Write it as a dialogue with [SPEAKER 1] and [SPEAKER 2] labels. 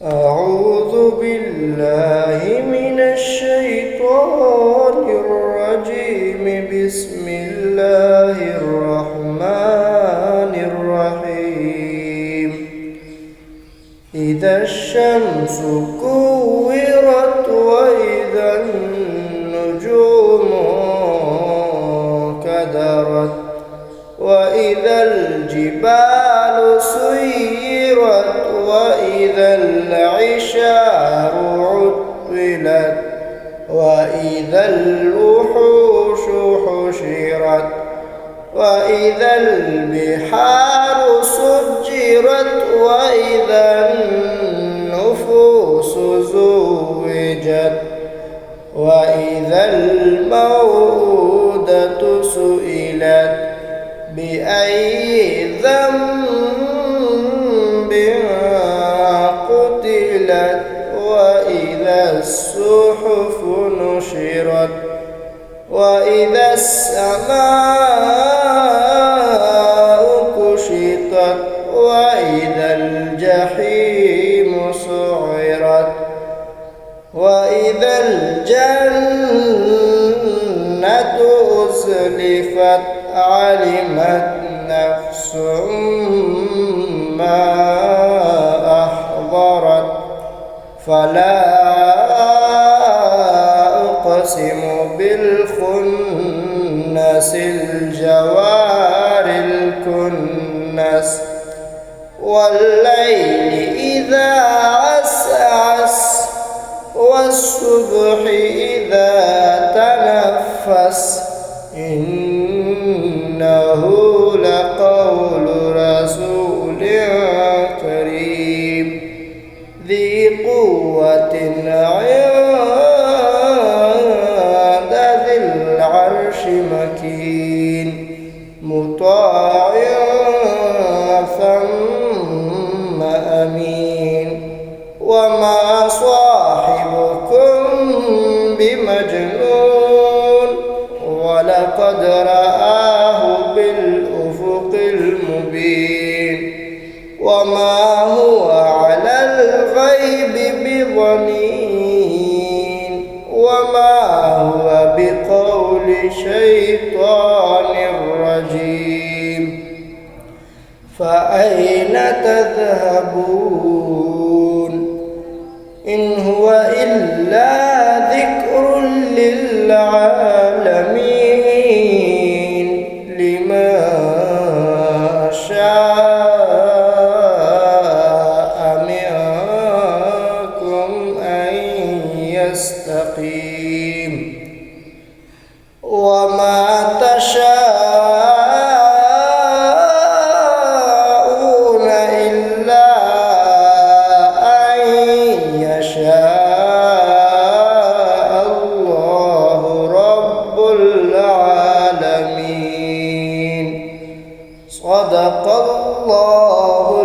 [SPEAKER 1] أعوذ بالله من الشيطان الرجيم. بسم الله الرحمن الرحيم. إذا الشمس كورت وإذا النجوم كدرت وإذا الجبال سيرت وإذا العشار عطلت وإذا الوحوش حشرت وإذا البحار سجرت وإذا النفوس زوجت وإذا الموءودة سئلت بأي ذنب قتلت وإذا الصحف نشرت وإذا السماء كشطت وإذا الجحيم سعرت وإذا الجنة أزلفت علمت نفس ما أحضرت فلا أقسم بالخنس الجوار الكنس والليل إذا عسعس والصبح إذا تنفس إنه لقول رسول كريم ذي قوة عند ذي العرش مكين مطاع ثم أمين وما صاحبكم بمجنون ولقد رآه بالأفق المبين وما هو على الغيب بضنين وما هو بقول شيطان رجيم فأين تذهبون إن هو إلا ذكر للعالمين لمن شاء منكم أن يستقيم وما تشاءون إلا أن يشاء الله رب العالمين. صدق الله